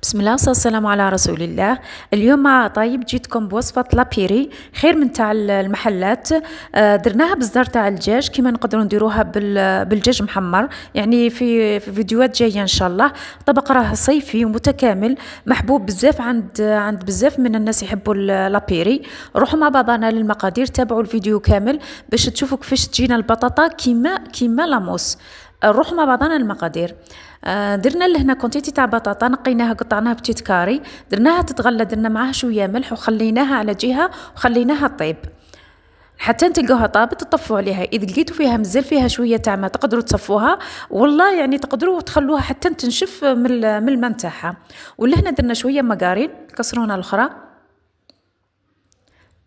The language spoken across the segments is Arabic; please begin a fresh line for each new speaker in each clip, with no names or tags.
بسم الله والسلام على رسول الله. اليوم مع طيب جيتكم بوصفة لابيري خير من تاع المحلات. درناها بالصدر تاع الدجاج كيما نقدروا نديروها بالدجاج محمر، يعني في فيديوهات جايه ان شاء الله. طبق راه صيفي ومتكامل محبوب بزاف عند بزاف من الناس يحبوا لابيري. روحوا مع بعضنا للمقادير، تابعوا الفيديو كامل باش تشوفوا كيفاش تجينا البطاطا كيما لاموس. نروحوا مع بعضنا المقادير. درنا لهنا كونتيتي تاع بطاطا، نقيناها قطعناها بتيت كاري، درناها تتغلى، درنا معاها شويه ملح وخليناها على جهه وخليناها طيب حتى تلقوها طابت تطفوا عليها. اذا لقيتوا فيها مازال فيها شويه تاع ما تقدروا تصفوها، والله يعني تقدروا تخلوها حتى تنشف من الماء نتاعها. ولهنا درنا شويه مقارين الكسرونه الاخرى،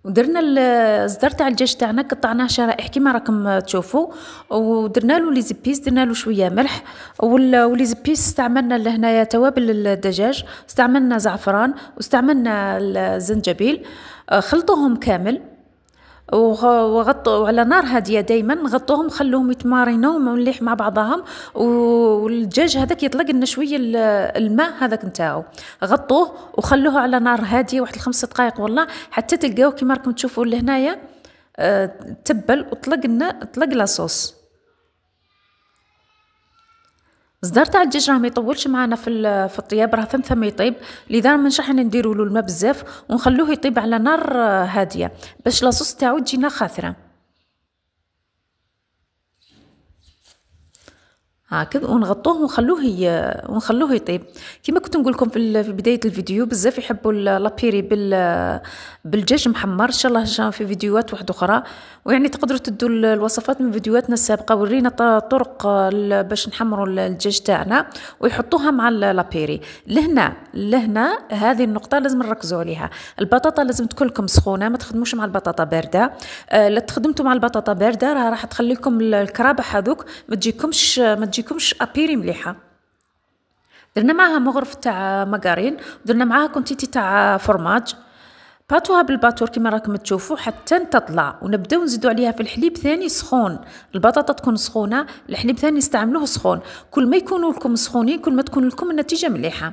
ودرنا الصدر تاع الدجاج تاعنا قطعناه شرائح كيما راكم تشوفوا، ودرنا له لي زبيس، درنا له شويه ملح. ولي زبيس استعملنا لهنايا توابل الدجاج، استعملنا زعفران واستعملنا الزنجبيل. خلطوهم كامل وغطوا على نار هاديه دائما، غطوهم خلوهم يتمارينوا مليح مع بعضهم. والدجاج هذاك يطلق لنا شويه الماء هذاك نتاعو، غطوه وخلوه على نار هاديه واحد 5 دقائق والله حتى تلقاوه كيما راكم تشوفوا لهنايا تبل طلق لاصوص. الصدر تاع الدجاج راه ما يطولش معنا في الطياب، راه ثم يطيب، لذا مش راح نديروا له الماء بزاف ونخلوه يطيب على نار هاديه باش لاصوص تاعو تجينا خاثره هكذا. ونغطوه ونخلوه يطيب. كما كنت نقول لكم في بدايه الفيديو، بزاف يحبوا لابيري بالدجاج محمر. ان شاء الله في فيديوهات واحده اخرى، ويعني تقدروا تدوا الوصفات من فيديوهاتنا السابقه، ورينا طرق باش نحمروا الدجاج تاعنا ويحطوها مع لابيري. لهنا هذه النقطه لازم نركزوا عليها. البطاطا لازم تكون لكم سخونه، ما تخدموش مع البطاطا بارده. لا تخدمتوا مع البطاطا بارده راح تخلي لكم الكرابح هذوك ما تجيكمش ابيري مليحه. درنا معاها مغرف تاع مقارين، درنا معاها كونتيتي تاع فرماج، باتوها بالباتور كما راكم تشوفوا حتى تطلع، ونبداو نزيدوا عليها في الحليب ثاني سخون. البطاطا تكون سخونه، الحليب ثاني نستعملوه سخون. كل ما يكونوا لكم سخونين كل ما تكون لكم النتيجه مليحه.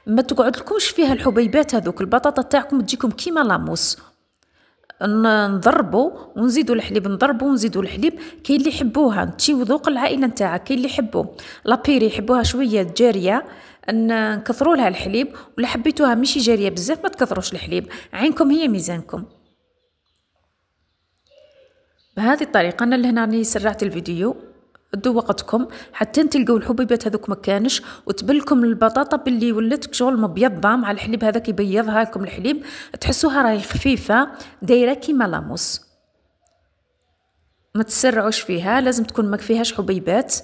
ما تقعد لكمش فيها الحبيبات هذوك، البطاطا تاعكم تجيكم كيما لاموس. نضربوا ونزيدوا الحليب، نضربوا ونزيدوا الحليب. كاين اللي يحبوها تجي وذوق العائله نتاعك، كاين اللي يحبوا لابيري يحبوها شويه جاريه، نكثروا لها الحليب. ولا حبيتوها ماشي جاريه بزاف ما تكثروش الحليب، عينكم هي ميزانكم. بهذه الطريقه انا لهنا راني سرعت الفيديو، ادوا وقتكم حتى تلقوا الحبيبات هذوك مكانش، وتبلكم البطاطا باللي ولات شغل مبيضه مع الحليب هذاك يبيضها لكم الحليب، تحسوها راهي خفيفه دايره كيما لاموس. ما تسرعوش فيها، لازم تكون ما فيهاش حبيبات.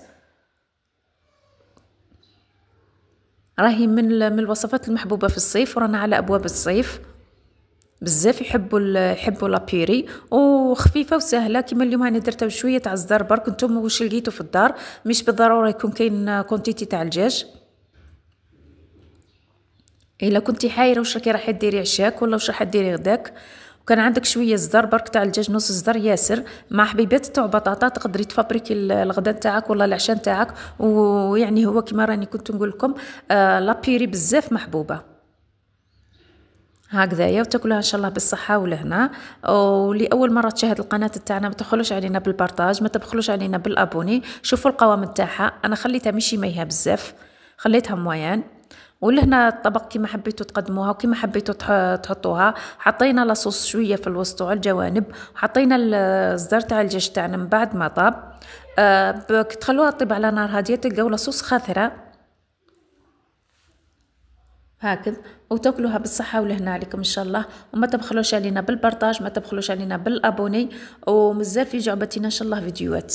راهي من الوصفات المحبوبه في الصيف، ورانا على ابواب الصيف. بزاف يحبوا لابيري، وخفيفه وسهله. كيما اليوم انا درتها بشويه تاع الزر برك. نتوما واش لقيتوا في الدار، مش بالضروره يكون كاين كونتيتي تاع الدجاج. الا كنتي حايره واش راكي ديري عشاك ولا واش راح ديري غداك، وكان عندك شويه صدر برك تاع الدجاج، نص صدر ياسر مع حبيبات تاع بطاطا، تقدري تفبركي الغدا تاعك ولا العشاء تاعك. ويعني هو كيما راني كنت نقول لكم لابيري بزاف محبوبه هكذايا، وتاكلوها ان شاء الله بالصحه والهنا. ولأول مره تشاهد القناه تاعنا ما تبخلوش علينا بالبارطاج، ما تبخلوش علينا بالابوني. شوفوا القوام تاعها، انا خليتها ماشي ميها بزاف، خليتها مويان. ولهنا الطبق كيما حبيتوا تقدموها وكيما حبيتوا تحطوها. حطينا لاصوص شويه في الوسط وعلى الجوانب، حطينا الصدر تاع الدجاج تاعنا من بعد ما طاب. تخلوها تطيب على نار هاديه تلقاو لاصوص خاثره هكذا، وتاكلوها بالصحه والهنا عليكم ان شاء الله. وما تبخلوش علينا بالبارطاج، ما تبخلوش علينا بالابوني، ومازال في جعبتنا ان شاء الله فيديوهات.